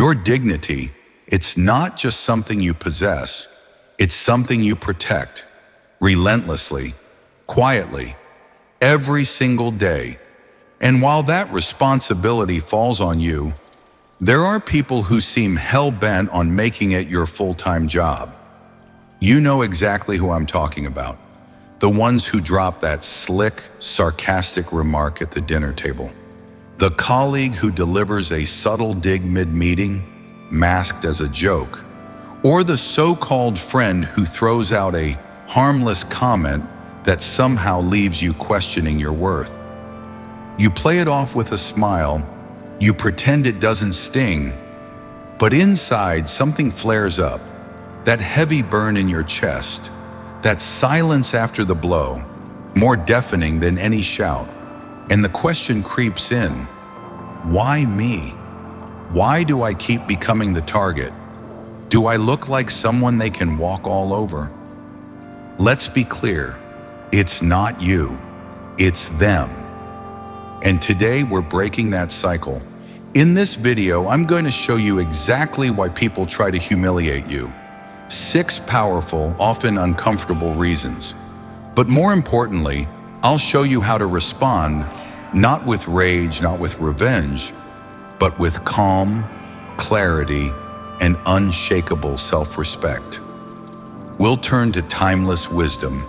Your dignity, it's not just something you possess, it's something you protect, relentlessly, quietly, every single day. And while that responsibility falls on you, there are people who seem hell-bent on making it your full-time job. You know exactly who I'm talking about. The ones who drop that slick, sarcastic remark at the dinner table. The colleague who delivers a subtle dig mid-meeting, masked as a joke. Or the so-called friend who throws out a harmless comment that somehow leaves you questioning your worth. You play it off with a smile, you pretend it doesn't sting, but inside something flares up, that heavy burn in your chest, that silence after the blow, more deafening than any shout. And the question creeps in, why me? Why do I keep becoming the target? Do I look like someone they can walk all over? Let's be clear, it's not you, it's them. And today we're breaking that cycle. In this video, I'm going to show you exactly why people try to humiliate you. 6 powerful, often uncomfortable reasons. But more importantly, I'll show you how to respond, not with rage, not with revenge, but with calm, clarity, and unshakable self-respect. We'll turn to timeless wisdom,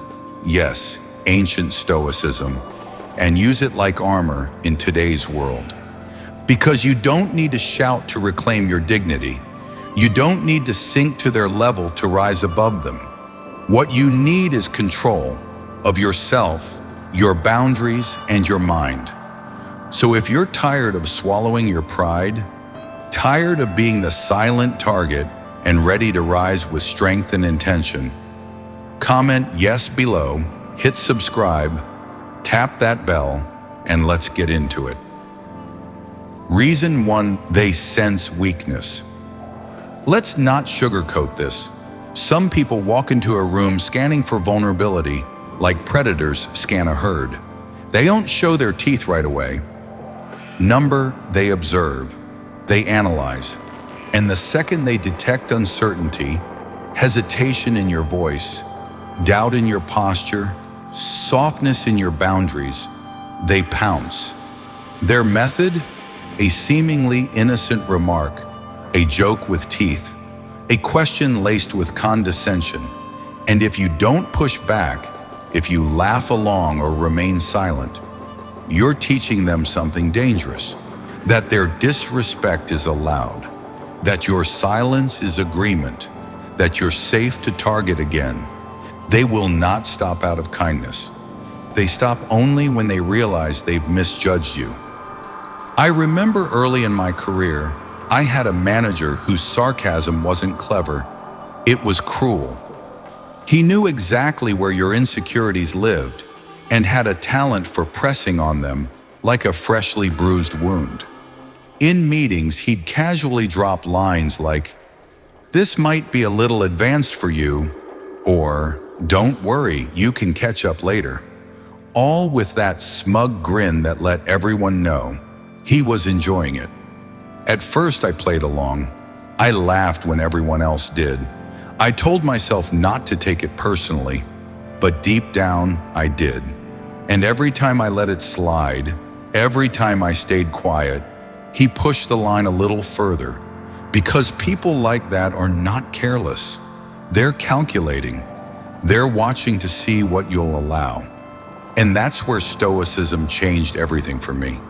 yes, ancient Stoicism, and use it like armor in today's world. Because you don't need to shout to reclaim your dignity. You don't need to sink to their level to rise above them. What you need is control of yourself, your boundaries, and your mind. So if you're tired of swallowing your pride, tired of being the silent target, and ready to rise with strength and intention, comment yes below, hit subscribe, tap that bell, and let's get into it. Reason 1, they sense weakness. Let's not sugarcoat this. Some people walk into a room scanning for vulnerability like predators scan a herd. They don't show their teeth right away. They observe, they analyze, and the second they detect uncertainty, hesitation in your voice, doubt in your posture, softness in your boundaries, they pounce. Their method? A seemingly innocent remark, a joke with teeth, a question laced with condescension. And if you don't push back, if you laugh along or remain silent, you're teaching them something dangerous, that their disrespect is allowed, that your silence is agreement, that you're safe to target again. They will not stop out of kindness. They stop only when they realize they've misjudged you. I remember early in my career, I had a manager whose sarcasm wasn't clever, it was cruel. He knew exactly where your insecurities lived and had a talent for pressing on them like a freshly bruised wound. In meetings, he'd casually drop lines like, "This might be a little advanced for you," or "Don't worry, you can catch up later." All with that smug grin that let everyone know he was enjoying it. At first, I played along. I laughed when everyone else did. I told myself not to take it personally, but deep down, I did. And every time I let it slide, every time I stayed quiet, he pushed the line a little further. Because people like that are not careless. They're calculating. They're watching to see what you'll allow. And that's where Stoicism changed everything for me.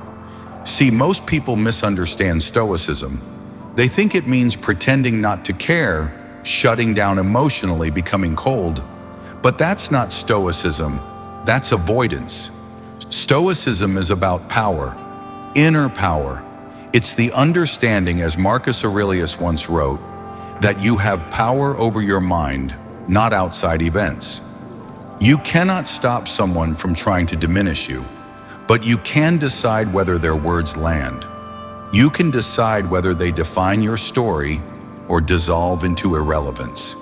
See, most people misunderstand Stoicism. They think it means pretending not to care, shutting down emotionally, becoming cold. But that's not Stoicism, that's avoidance. Stoicism is about power, inner power. It's the understanding, as Marcus Aurelius once wrote, that you have power over your mind, not outside events. You cannot stop someone from trying to diminish you, but you can decide whether their words land. You can decide whether they define your story or dissolve into irrelevance.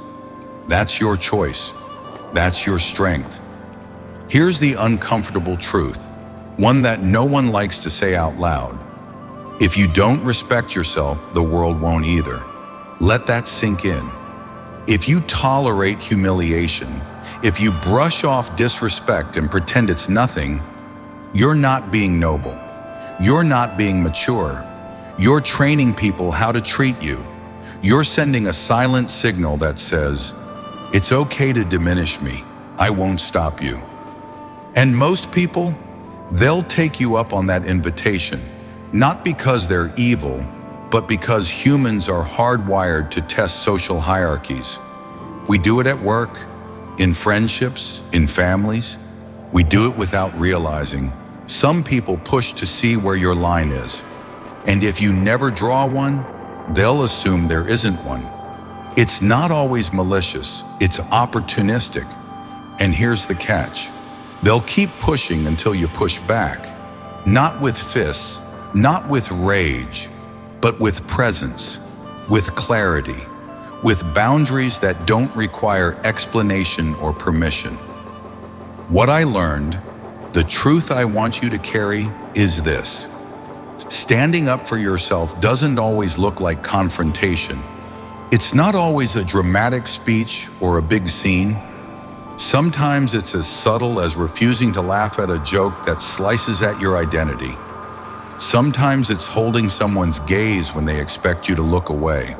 That's your choice. That's your strength. Here's the uncomfortable truth, one that no one likes to say out loud. If you don't respect yourself, the world won't either. Let that sink in. If you tolerate humiliation, if you brush off disrespect and pretend it's nothing, you're not being noble. You're not being mature. You're training people how to treat you. You're sending a silent signal that says, it's okay to diminish me. I won't stop you. And most people, they'll take you up on that invitation, not because they're evil, but because humans are hardwired to test social hierarchies. We do it at work, in friendships, in families. We do it without realizing. Some people push to see where your line is. And if you never draw one, they'll assume there isn't one. It's not always malicious, it's opportunistic. And here's the catch. They'll keep pushing until you push back. Not with fists, not with rage, but with presence, with clarity, with boundaries that don't require explanation or permission. What I learned, the truth I want you to carry, is this. Standing up for yourself doesn't always look like confrontation. It's not always a dramatic speech or a big scene. Sometimes it's as subtle as refusing to laugh at a joke that slices at your identity. Sometimes it's holding someone's gaze when they expect you to look away.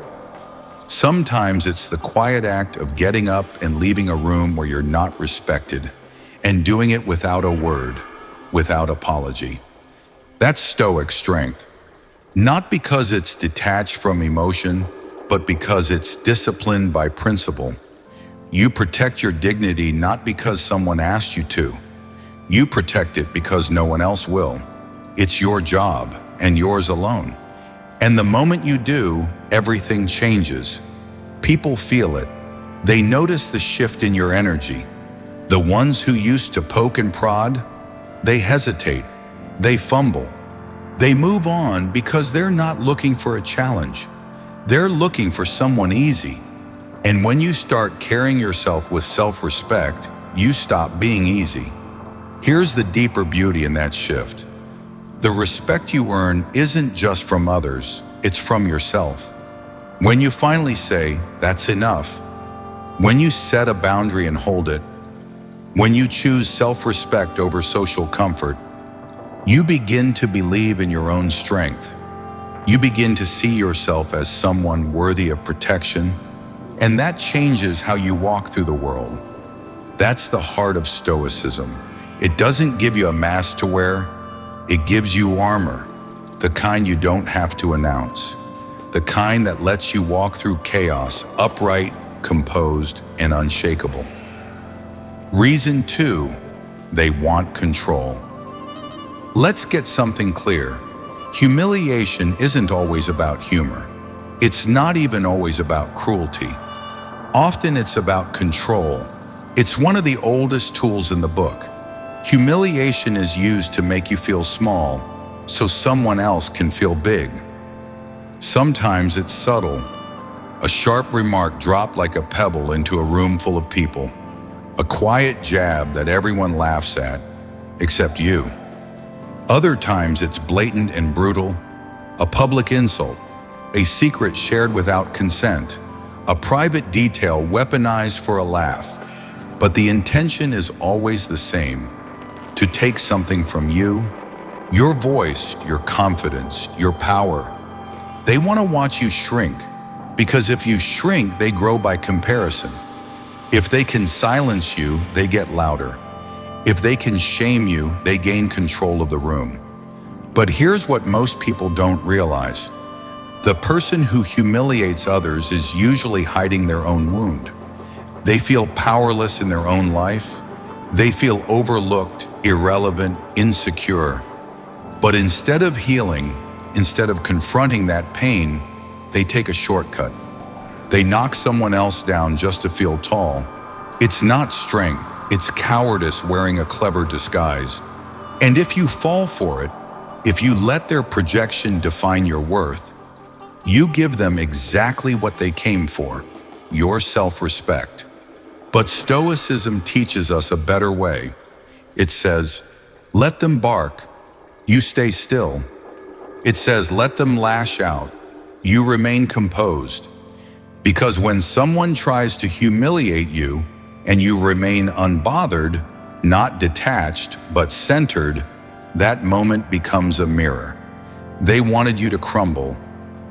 Sometimes it's the quiet act of getting up and leaving a room where you're not respected, and doing it without a word, without apology. That's Stoic strength. Not because it's detached from emotion, but because it's disciplined by principle. You protect your dignity not because someone asked you to. You protect it because no one else will. It's your job, and yours alone. And the moment you do, everything changes. People feel it. They notice the shift in your energy. The ones who used to poke and prod, they hesitate. They fumble. They move on because they're not looking for a challenge. They're looking for someone easy. And when you start carrying yourself with self-respect, you stop being easy. Here's the deeper beauty in that shift. The respect you earn isn't just from others, it's from yourself. When you finally say, that's enough, when you set a boundary and hold it, when you choose self-respect over social comfort, you begin to believe in your own strength. You begin to see yourself as someone worthy of protection, and that changes how you walk through the world. That's the heart of Stoicism. It doesn't give you a mask to wear, it gives you armor, the kind you don't have to announce, the kind that lets you walk through chaos, upright, composed, and unshakable. Reason 2, they want control. Let's get something clear. Humiliation isn't always about humor. It's not even always about cruelty. Often it's about control. It's one of the oldest tools in the book. Humiliation is used to make you feel small, so someone else can feel big. Sometimes it's subtle. A sharp remark dropped like a pebble into a room full of people. A quiet jab that everyone laughs at, except you. Other times it's blatant and brutal. A public insult, a secret shared without consent, a private detail weaponized for a laugh. But the intention is always the same. To take something from you, your voice, your confidence, your power. They want to watch you shrink, because if you shrink, they grow by comparison. If they can silence you, they get louder. If they can shame you, they gain control of the room. But here's what most people don't realize. The person who humiliates others is usually hiding their own wound. They feel powerless in their own life. They feel overlooked, irrelevant, insecure. But instead of healing, instead of confronting that pain, they take a shortcut. They knock someone else down just to feel tall. It's not strength, it's cowardice wearing a clever disguise. And if you fall for it, if you let their projection define your worth, you give them exactly what they came for, your self-respect. But Stoicism teaches us a better way. It says, let them bark, you stay still. It says, let them lash out. You remain composed. Because when someone tries to humiliate you and you remain unbothered, not detached, but centered, that moment becomes a mirror. They wanted you to crumble.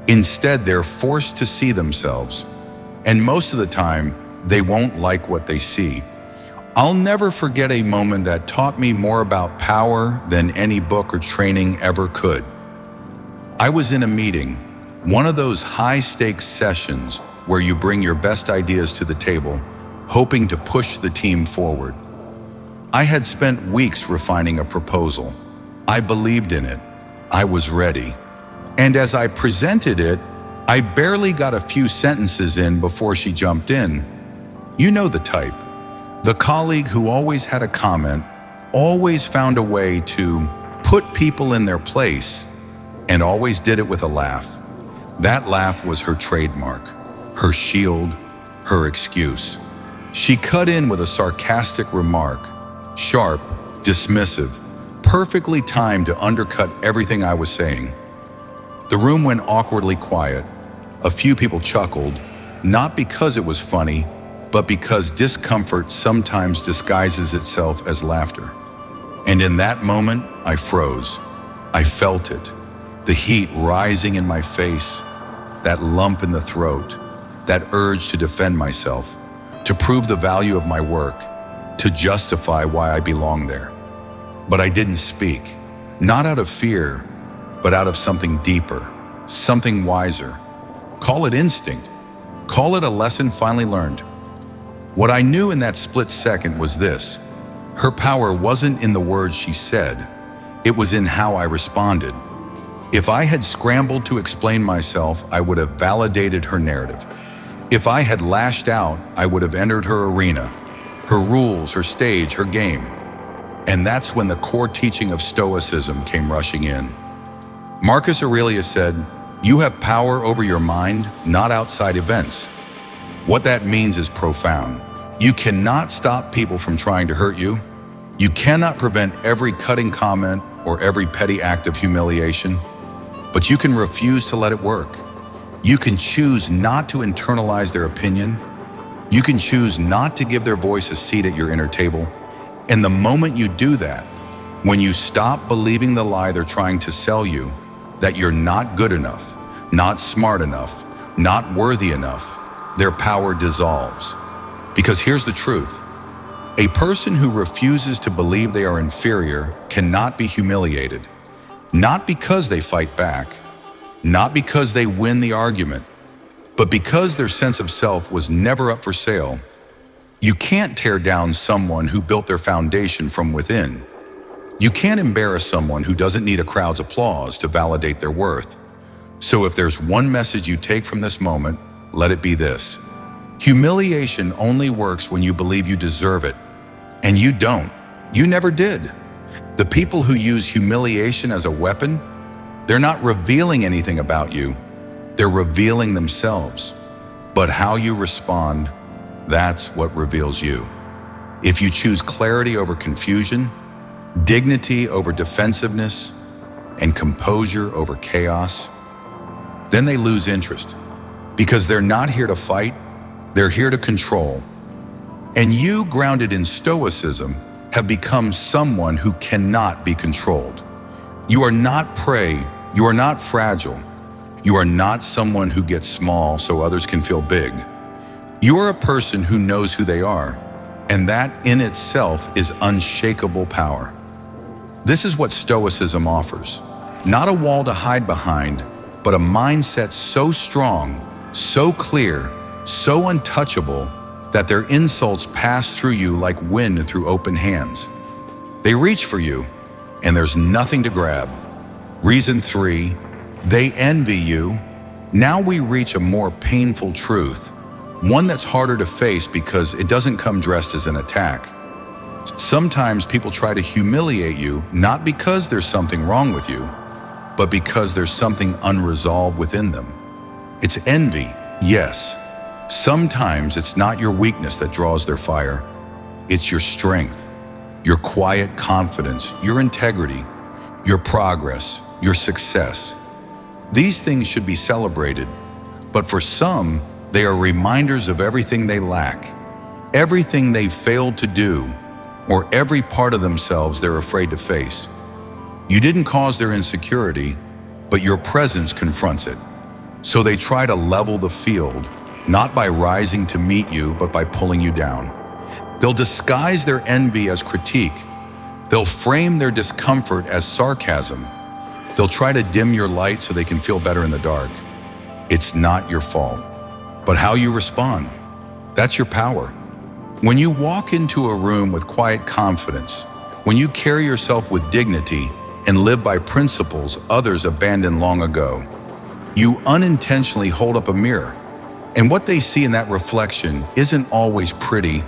Instead, they're forced to see themselves. And most of the time, they won't like what they see. I'll never forget a moment that taught me more about power than any book or training ever could. I was in a meeting, one of those high-stakes sessions where you bring your best ideas to the table, hoping to push the team forward. I had spent weeks refining a proposal. I believed in it. I was ready. And as I presented it, I barely got a few sentences in before she jumped in. You know the type. The colleague who always had a comment, always found a way to put people in their place, and always did it with a laugh. That laugh was her trademark, her shield, her excuse. She cut in with a sarcastic remark, sharp, dismissive, perfectly timed to undercut everything I was saying. The room went awkwardly quiet. A few people chuckled, not because it was funny, but because discomfort sometimes disguises itself as laughter. And in that moment, I froze. I felt it, the heat rising in my face, that lump in the throat, that urge to defend myself, to prove the value of my work, to justify why I belong there. But I didn't speak, not out of fear, but out of something deeper, something wiser. Call it instinct. Call it a lesson finally learned. What I knew in that split second was this: her power wasn't in the words she said, it was in how I responded. If I had scrambled to explain myself, I would have validated her narrative. If I had lashed out, I would have entered her arena, her rules, her stage, her game. And that's when the core teaching of Stoicism came rushing in. Marcus Aurelius said, "You have power over your mind, not outside events." What that means is profound. You cannot stop people from trying to hurt you. You cannot prevent every cutting comment or every petty act of humiliation, but you can refuse to let it work. You can choose not to internalize their opinion. You can choose not to give their voice a seat at your inner table. And the moment you do that, when you stop believing the lie they're trying to sell you, that you're not good enough, not smart enough, not worthy enough, their power dissolves. Because here's the truth. A person who refuses to believe they are inferior cannot be humiliated. Not because they fight back, not because they win the argument, but because their sense of self was never up for sale. You can't tear down someone who built their foundation from within. You can't embarrass someone who doesn't need a crowd's applause to validate their worth. So if there's one message you take from this moment, let it be this: humiliation only works when you believe you deserve it. And you don't. You never did. The people who use humiliation as a weapon, they're not revealing anything about you. They're revealing themselves. But how you respond, that's what reveals you. If you choose clarity over confusion, dignity over defensiveness, and composure over chaos, then they lose interest. Because they're not here to fight, they're here to control. And you, grounded in Stoicism, have become someone who cannot be controlled. You are not prey, you are not fragile. You are not someone who gets small so others can feel big. You are a person who knows who they are, and that in itself is unshakable power. This is what Stoicism offers. Not a wall to hide behind, but a mindset so strong, so clear, so untouchable, that their insults pass through you like wind through open hands. They reach for you, and there's nothing to grab. Reason 3, they envy you. Now we reach a more painful truth, one that's harder to face because it doesn't come dressed as an attack. Sometimes people try to humiliate you, not because there's something wrong with you, but because there's something unresolved within them. It's envy, yes. Sometimes it's not your weakness that draws their fire. It's your strength, your quiet confidence, your integrity, your progress, your success. These things should be celebrated, but for some, they are reminders of everything they lack, everything they've failed to do, or every part of themselves they're afraid to face. You didn't cause their insecurity, but your presence confronts it. So they try to level the field, not by rising to meet you, but by pulling you down. They'll disguise their envy as critique. They'll frame their discomfort as sarcasm. They'll try to dim your light so they can feel better in the dark. It's not your fault, but how you respond. That's your power. When you walk into a room with quiet confidence, when you carry yourself with dignity and live by principles others abandoned long ago, you unintentionally hold up a mirror. And what they see in that reflection isn't always pretty.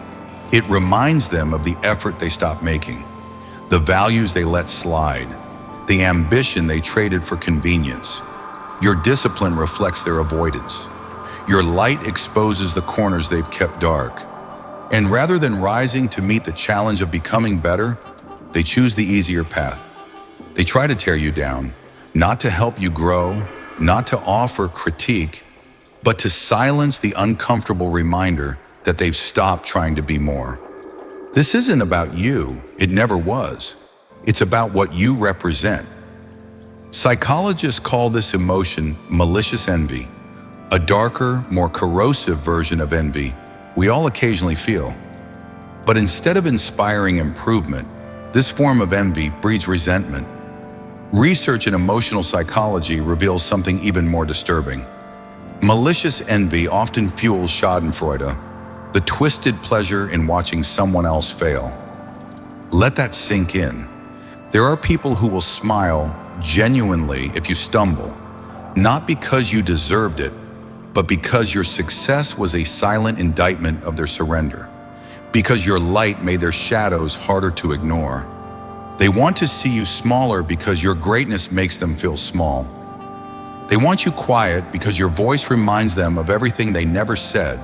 It reminds them of the effort they stopped making, the values they let slide, the ambition they traded for convenience. Your discipline reflects their avoidance. Your light exposes the corners they've kept dark. And rather than rising to meet the challenge of becoming better, they choose the easier path. They try to tear you down, not to help you grow, not to offer critique, but to silence the uncomfortable reminder that they've stopped trying to be more. This isn't about you, it never was. It's about what you represent. Psychologists call this emotion malicious envy, a darker, more corrosive version of envy we all occasionally feel. But instead of inspiring improvement, this form of envy breeds resentment. Research in emotional psychology reveals something even more disturbing. Malicious envy often fuels schadenfreude, the twisted pleasure in watching someone else fail. Let that sink in. There are people who will smile genuinely if you stumble, not because you deserved it, but because your success was a silent indictment of their surrender, because your light made their shadows harder to ignore. They want to see you smaller because your greatness makes them feel small. They want you quiet because your voice reminds them of everything they never said,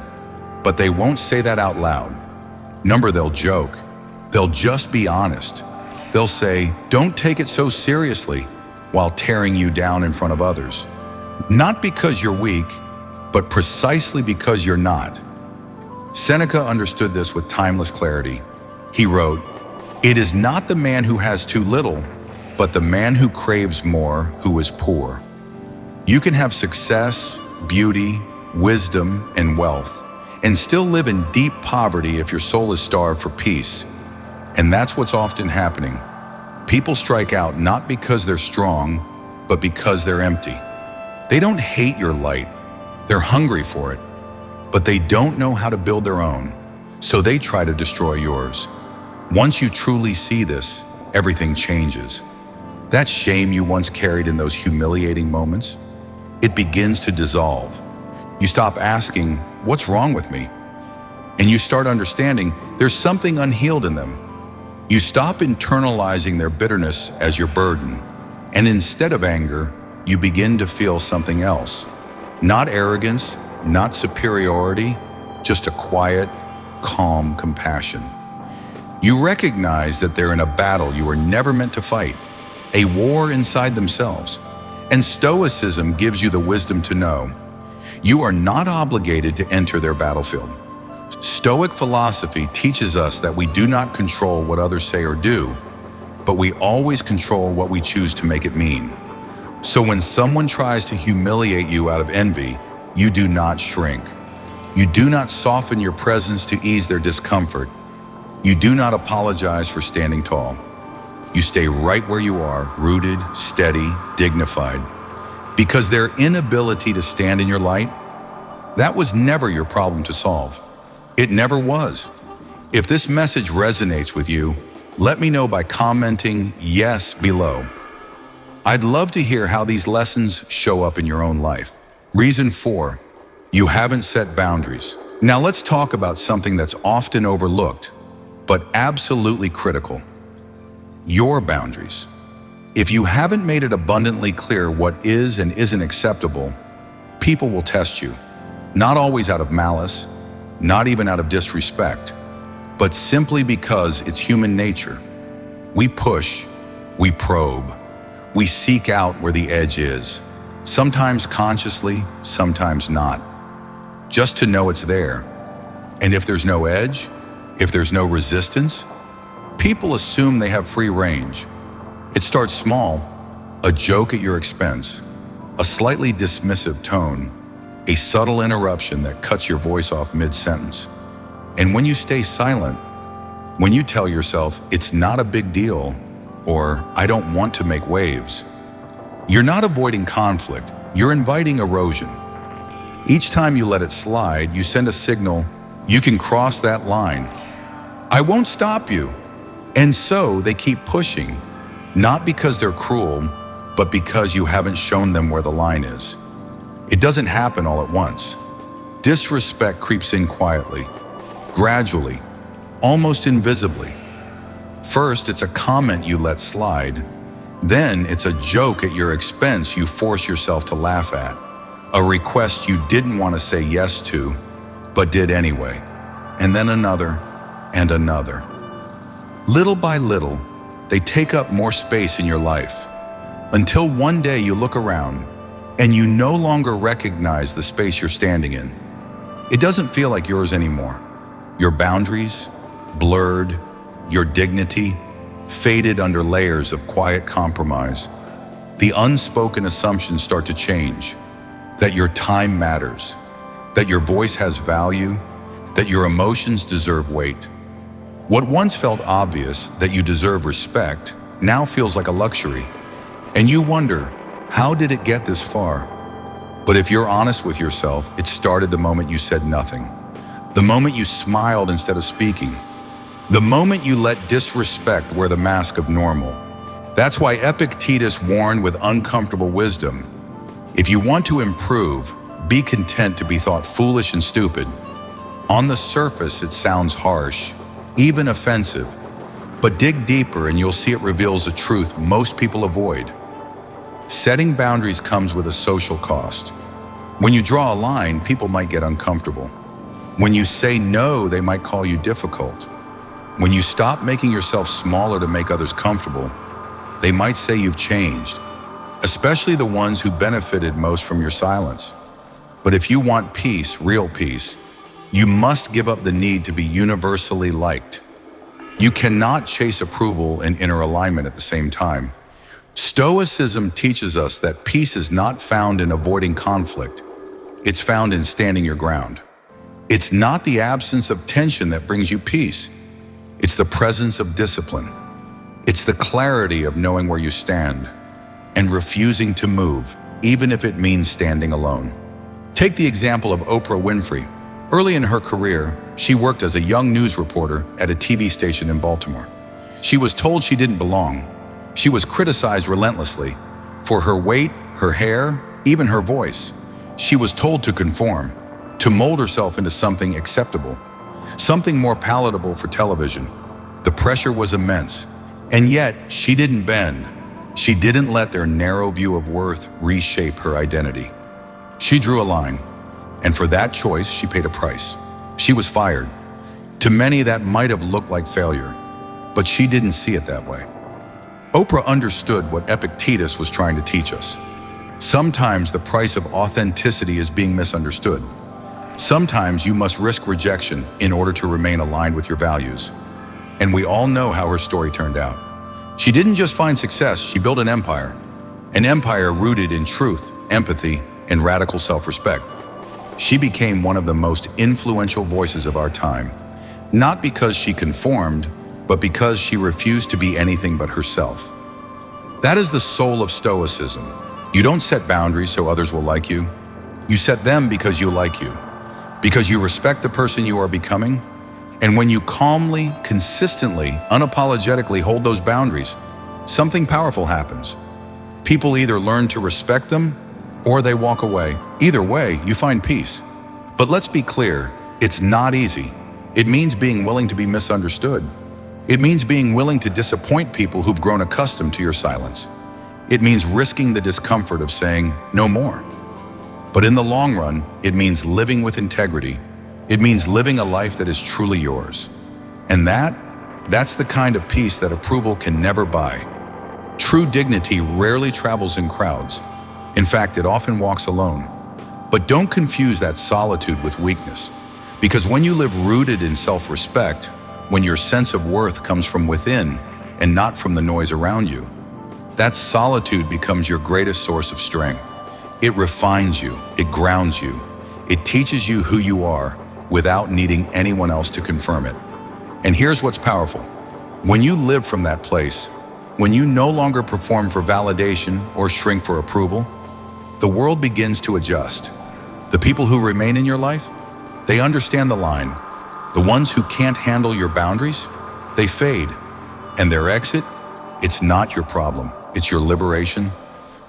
but they won't say that out loud. They'll joke. They'll just be honest. They'll say, "Don't take it so seriously," while tearing you down in front of others. Not because you're weak, but precisely because you're not. Seneca understood this with timeless clarity. He wrote, "It is not the man who has too little, but the man who craves more who is poor." You can have success, beauty, wisdom, and wealth, and still live in deep poverty if your soul is starved for peace. And that's what's often happening. People strike out not because they're strong, but because they're empty. They don't hate your light. They're hungry for it, but they don't know how to build their own, so they try to destroy yours. Once you truly see this, everything changes. That shame you once carried in those humiliating moments, it begins to dissolve. You stop asking, "What's wrong with me?" And you start understanding there's something unhealed in them. You stop internalizing their bitterness as your burden, and instead of anger, you begin to feel something else. Not arrogance, not superiority, just a quiet, calm compassion. You recognize that they're in a battle you were never meant to fight, a war inside themselves. And Stoicism gives you the wisdom to know you are not obligated to enter their battlefield. Stoic philosophy teaches us that we do not control what others say or do, but we always control what we choose to make it mean. So when someone tries to humiliate you out of envy, you do not shrink. You do not soften your presence to ease their discomfort. You do not apologize for standing tall. You stay right where you are, rooted, steady, dignified. Because their inability to stand in your light, that was never your problem to solve. It never was. If this message resonates with you, let me know by commenting yes below. I'd love to hear how these lessons show up in your own life. Reason 4, you haven't set boundaries. Now let's talk about something that's often overlooked, but absolutely critical. Your boundaries. If you haven't made it abundantly clear what is and isn't acceptable, people will test you. Not always out of malice, not even out of disrespect, but simply because it's human nature. We push, we probe, we seek out where the edge is. sometimes consciously, sometimes not, just to know it's there. And if there's no edge, if there's no resistance, people assume they have free range. It starts small, a joke at your expense, a slightly dismissive tone, a subtle interruption that cuts your voice off mid-sentence. And when you stay silent, when you tell yourself it's not a big deal, or I don't want to make waves, you're not avoiding conflict, you're inviting erosion. Each time you let it slide, you send a signal, you can cross that line. I won't stop you. And so they keep pushing, not because they're cruel, but because you haven't shown them where the line is. It doesn't happen all at once. Disrespect creeps in quietly, gradually, almost invisibly. First, it's a comment you let slide. Then it's a joke at your expense you force yourself to laugh at. A request you didn't want to say yes to, but did anyway. And then another, and another. Little by little, they take up more space in your life, until one day you look around and you no longer recognize the space you're standing in. It doesn't feel like yours anymore. Your boundaries, blurred, your dignity, faded under layers of quiet compromise. The unspoken assumptions start to change, that your time matters, that your voice has value, that your emotions deserve weight. What once felt obvious, that you deserve respect, now feels like a luxury. And you wonder, how did it get this far? But if you're honest with yourself, it started the moment you said nothing. The moment you smiled instead of speaking. The moment you let disrespect wear the mask of normal. That's why Epictetus warned with uncomfortable wisdom. If you want to improve, be content to be thought foolish and stupid. On the surface, it sounds harsh, even offensive. But dig deeper and you'll see it reveals a truth most people avoid. Setting boundaries comes with a social cost. When you draw a line, people might get uncomfortable. When you say no, they might call you difficult. When you stop making yourself smaller to make others comfortable, they might say you've changed, especially the ones who benefited most from your silence. But if you want peace, real peace, you must give up the need to be universally liked. You cannot chase approval and inner alignment at the same time. Stoicism teaches us that peace is not found in avoiding conflict. It's found in standing your ground. It's not the absence of tension that brings you peace. It's the presence of discipline. It's the clarity of knowing where you stand and refusing to move, even if it means standing alone. Take the example of Oprah Winfrey. Early in her career, she worked as a young news reporter at a TV station in Baltimore. She was told she didn't belong. She was criticized relentlessly for her weight, her hair, even her voice. She was told to conform, to mold herself into something acceptable, something more palatable for television. The pressure was immense, and yet she didn't bend. She didn't let their narrow view of worth reshape her identity. She drew a line, and for that choice, she paid a price. She was fired. To many, that might have looked like failure, but she didn't see it that way. Oprah understood what Epictetus was trying to teach us. Sometimes the price of authenticity is being misunderstood. Sometimes you must risk rejection in order to remain aligned with your values. And we all know how her story turned out. She didn't just find success, she built an empire rooted in truth, empathy, and radical self-respect. She became one of the most influential voices of our time, not because she conformed, but because she refused to be anything but herself. That is the soul of Stoicism. You don't set boundaries so others will like you. You set them because you like you, because you respect the person you are becoming. And when you calmly, consistently, unapologetically hold those boundaries, something powerful happens. People either learn to respect them or they walk away. Either way, you find peace. But let's be clear, it's not easy. It means being willing to be misunderstood. It means being willing to disappoint people who've grown accustomed to your silence. It means risking the discomfort of saying no more. But in the long run, it means living with integrity. It means living a life that is truly yours. And that's the kind of peace that approval can never buy. True dignity rarely travels in crowds. In fact, it often walks alone. But don't confuse that solitude with weakness, because when you live rooted in self-respect, when your sense of worth comes from within and not from the noise around you, that solitude becomes your greatest source of strength. It refines you, it grounds you, it teaches you who you are without needing anyone else to confirm it. And here's what's powerful. When you live from that place, when you no longer perform for validation or shrink for approval, the world begins to adjust. The people who remain in your life, they understand the line. The ones who can't handle your boundaries, they fade. And their exit, it's not your problem, it's your liberation.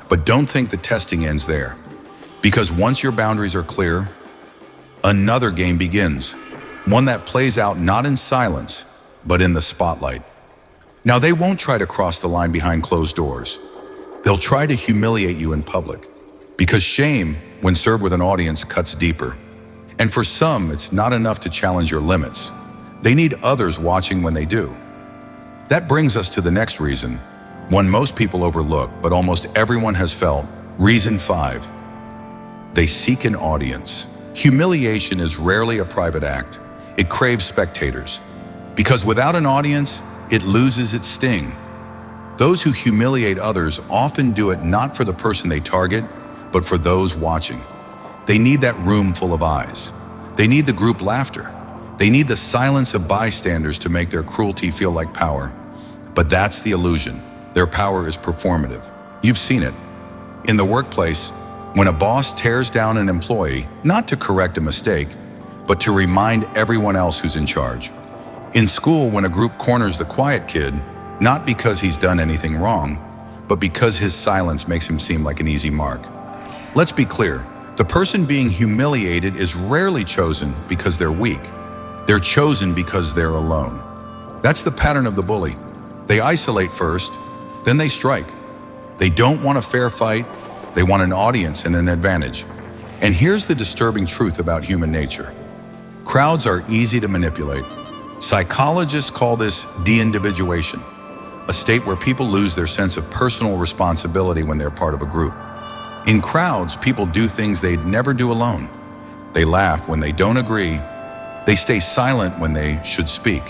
But don't think the testing ends there. Because once your boundaries are clear, another game begins. One that plays out not in silence, but in the spotlight. Now, they won't try to cross the line behind closed doors. They'll try to humiliate you in public. Because shame, when served with an audience, cuts deeper. And for some, it's not enough to challenge your limits. They need others watching when they do. That brings us to the next reason, one most people overlook, but almost everyone has felt. Reason 5. They seek an audience. Humiliation is rarely a private act. It craves spectators. Because without an audience, it loses its sting. Those who humiliate others often do it not for the person they target, but for those watching. They need that room full of eyes. They need the group laughter. They need the silence of bystanders to make their cruelty feel like power. But that's the illusion. Their power is performative. You've seen it. In the workplace, when a boss tears down an employee, not to correct a mistake, but to remind everyone else who's in charge. In school, when a group corners the quiet kid, not because he's done anything wrong, but because his silence makes him seem like an easy mark. Let's be clear, the person being humiliated is rarely chosen because they're weak. They're chosen because they're alone. That's the pattern of the bully. They isolate first, then they strike. They don't want a fair fight, they want an audience and an advantage. And here's the disturbing truth about human nature. Crowds are easy to manipulate. Psychologists call this de-individuation, a state where people lose their sense of personal responsibility when they're part of a group. In crowds, people do things they'd never do alone. They laugh when they don't agree. They stay silent when they should speak,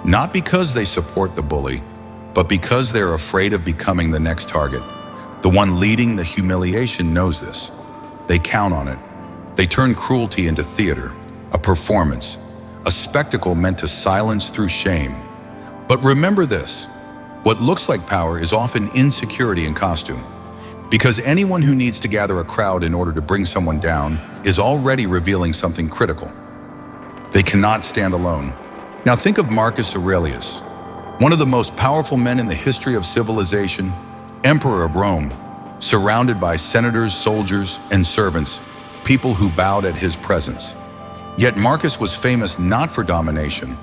not because they support the bully, but because they're afraid of becoming the next target. The one leading the humiliation knows this. They count on it. They turn cruelty into theater, a performance, a spectacle meant to silence through shame. But remember this, what looks like power is often insecurity in costume. Because anyone who needs to gather a crowd in order to bring someone down is already revealing something critical. They cannot stand alone. Now think of Marcus Aurelius, one of the most powerful men in the history of civilization, emperor of Rome, surrounded by senators, soldiers, and servants, people who bowed at his presence. Yet Marcus was famous not for domination,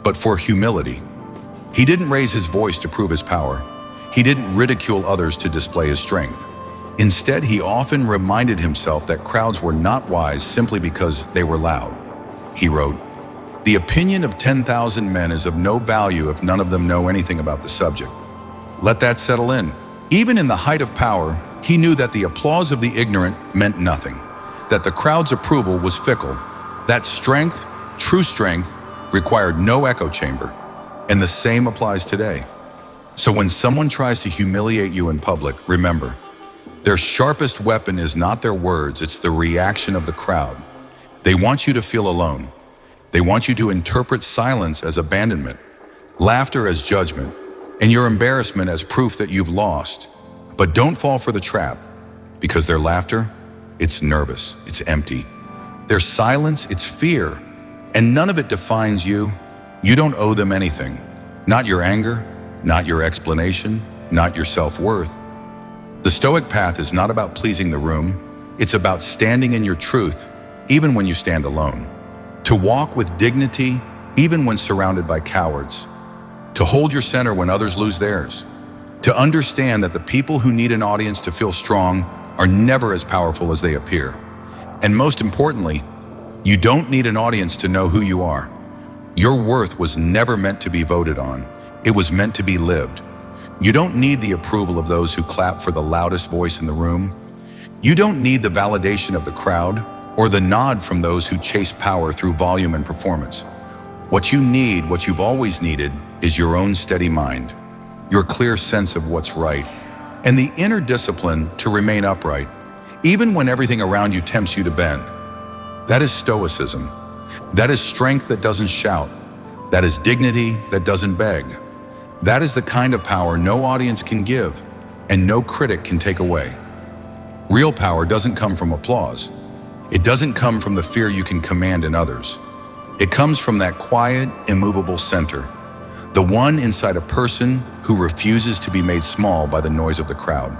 but for humility. He didn't raise his voice to prove his power. He didn't ridicule others to display his strength. Instead, he often reminded himself that crowds were not wise simply because they were loud. He wrote, "The opinion of 10,000 men is of no value if none of them know anything about the subject." Let that settle in. Even in the height of power, he knew that the applause of the ignorant meant nothing, that the crowd's approval was fickle, that strength, true strength, required no echo chamber. And the same applies today. So when someone tries to humiliate you in public, remember, their sharpest weapon is not their words, it's the reaction of the crowd. They want you to feel alone. They want you to interpret silence as abandonment, laughter as judgment, and your embarrassment as proof that you've lost. But don't fall for the trap, because their laughter, it's nervous, it's empty. Their silence, it's fear, and none of it defines you. You don't owe them anything. Not your anger, not your explanation, not your self-worth. The Stoic path is not about pleasing the room. It's about standing in your truth, even when you stand alone. To walk with dignity, even when surrounded by cowards. To hold your center when others lose theirs. To understand that the people who need an audience to feel strong are never as powerful as they appear. And most importantly, you don't need an audience to know who you are. Your worth was never meant to be voted on. It was meant to be lived. You don't need the approval of those who clap for the loudest voice in the room. You don't need the validation of the crowd or the nod from those who chase power through volume and performance. What you need, what you've always needed, is your own steady mind, your clear sense of what's right, and the inner discipline to remain upright, even when everything around you tempts you to bend. That is Stoicism. That is strength that doesn't shout. That is dignity that doesn't beg. That is the kind of power no audience can give and no critic can take away. Real power doesn't come from applause. It doesn't come from the fear you can command in others. It comes from that quiet, immovable center, the one inside a person who refuses to be made small by the noise of the crowd.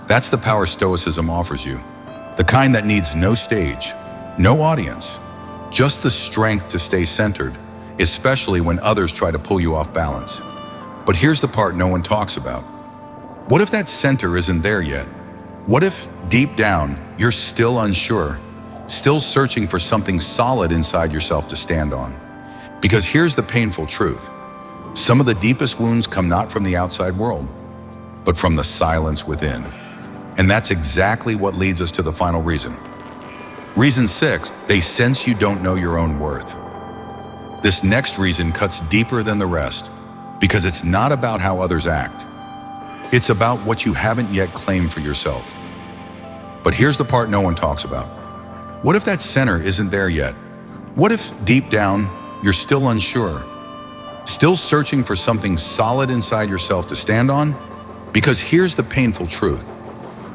That's the power Stoicism offers you, the kind that needs no stage, no audience, just the strength to stay centered, especially when others try to pull you off balance. But here's the part no one talks about. What if that center isn't there yet? What if, deep down, you're still unsure, still searching for something solid inside yourself to stand on? Because here's the painful truth. Some of the deepest wounds come not from the outside world, but from the silence within. And that's exactly what leads us to the final reason. Reason 6, they sense you don't know your own worth. This next reason cuts deeper than the rest, because it's not about how others act. It's about what you haven't yet claimed for yourself. But here's the part no one talks about. What if that center isn't there yet? What if, deep down, you're still unsure? Still searching for something solid inside yourself to stand on? Because here's the painful truth.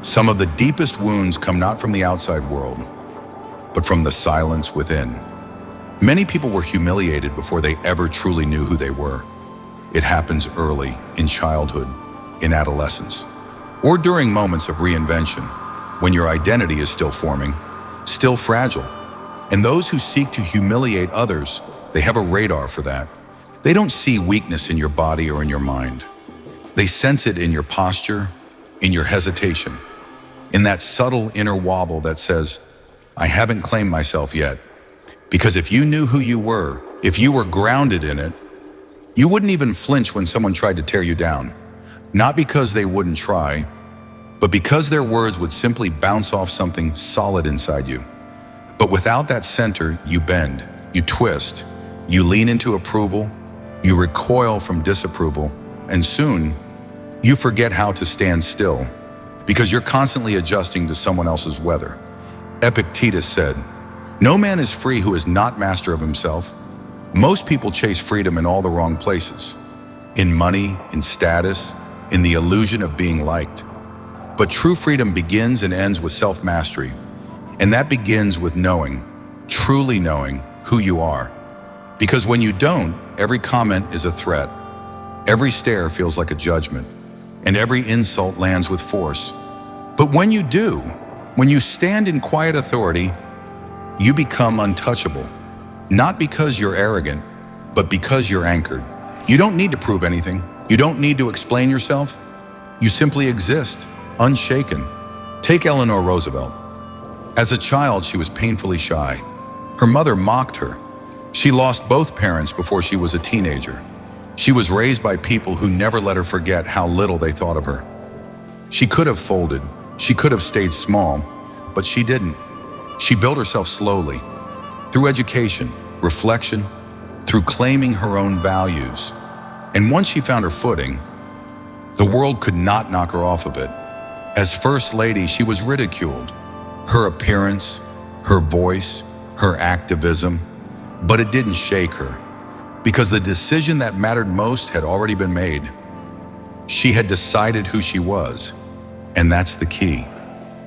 Some of the deepest wounds come not from the outside world, but from the silence within. Many people were humiliated before they ever truly knew who they were. It happens early, in childhood, in adolescence, or during moments of reinvention, when your identity is still forming, still fragile. And those who seek to humiliate others, they have a radar for that. They don't see weakness in your body or in your mind. They sense it in your posture, in your hesitation, in that subtle inner wobble that says, I haven't claimed myself yet. Because if you knew who you were, if you were grounded in it, you wouldn't even flinch when someone tried to tear you down. Not because they wouldn't try, but because their words would simply bounce off something solid inside you. But without that center, you bend, you twist, you lean into approval, you recoil from disapproval, and soon, you forget how to stand still because you're constantly adjusting to someone else's weather. Epictetus said, "No man is free who is not master of himself." Most people chase freedom in all the wrong places. In money, in status, in the illusion of being liked. But true freedom begins and ends with self-mastery. And that begins with knowing, truly knowing who you are. Because when you don't, every comment is a threat. Every stare feels like a judgment. And every insult lands with force. But when you do, when you stand in quiet authority, you become untouchable. Not because you're arrogant, but because you're anchored. You don't need to prove anything. You don't need to explain yourself. You simply exist, unshaken. Take Eleanor Roosevelt. As a child, she was painfully shy. Her mother mocked her. She lost both parents before she was a teenager. She was raised by people who never let her forget how little they thought of her. She could have folded. She could have stayed small, but she didn't. She built herself slowly, through education, reflection, through claiming her own values. And once she found her footing, the world could not knock her off of it. As First Lady, she was ridiculed. Her appearance, her voice, her activism, but it didn't shake her, because the decision that mattered most had already been made. She had decided who she was, and that's the key.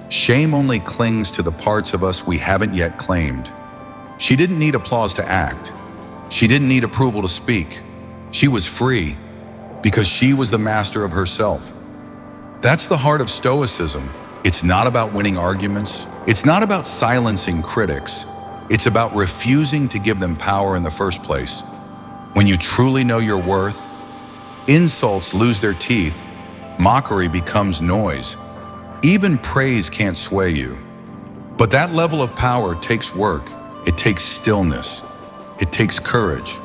Shame only clings to the parts of us we haven't yet claimed. She didn't need applause to act. She didn't need approval to speak. She was free because she was the master of herself. That's the heart of Stoicism. It's not about winning arguments. It's not about silencing critics. It's about refusing to give them power in the first place. When you truly know your worth, insults lose their teeth, mockery becomes noise. Even praise can't sway you. But that level of power takes work. It takes stillness. It takes courage.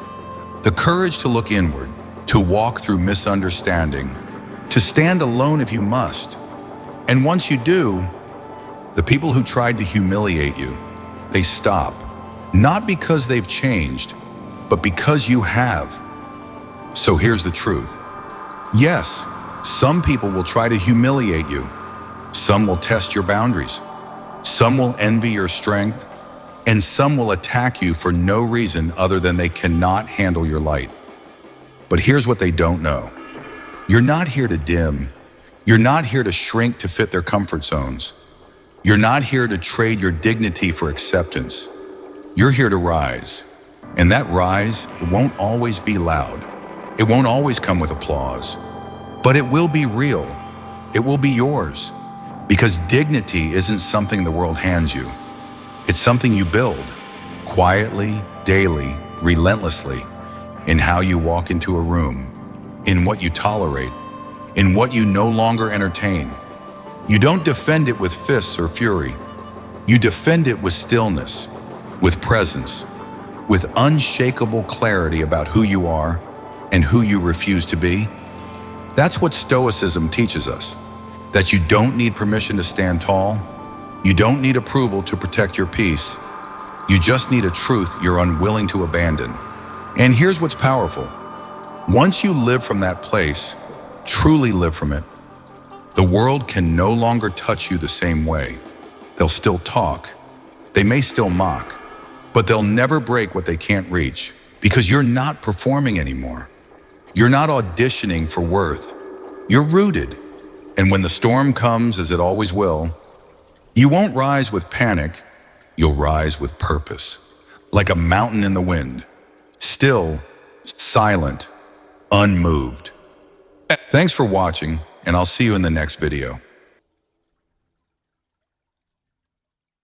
The courage to look inward, to walk through misunderstanding, to stand alone if you must. And once you do, The people who tried to humiliate you, they stop. Not because they've changed, but because you have. So here's the truth. Yes, some people will try to humiliate you. Some will test your boundaries. Some will envy your strength. And some will attack you for no reason other than they cannot handle your light. But here's what they don't know. You're not here to dim. You're not here to shrink to fit their comfort zones. You're not here to trade your dignity for acceptance. You're here to rise. And that rise, it won't always be loud. It won't always come with applause. But it will be real. It will be yours. Because dignity isn't something the world hands you. It's something you build, quietly, daily, relentlessly, in how you walk into a room, in what you tolerate, in what you no longer entertain. You don't defend it with fists or fury. You defend it with stillness, with presence, with unshakable clarity about who you are and who you refuse to be. That's what Stoicism teaches us, that you don't need permission to stand tall. You don't need approval to protect your peace. You just need a truth you're unwilling to abandon. And here's what's powerful. Once you live from that place, truly live from it, the world can no longer touch you the same way. They'll still talk. They may still mock, but they'll never break what they can't reach because you're not performing anymore. You're not auditioning for worth. You're rooted. And when the storm comes, as it always will, you won't rise with panic. You'll rise with purpose, like a mountain in the wind, still, silent, unmoved. Thanks for watching, and I'll see you in the next video.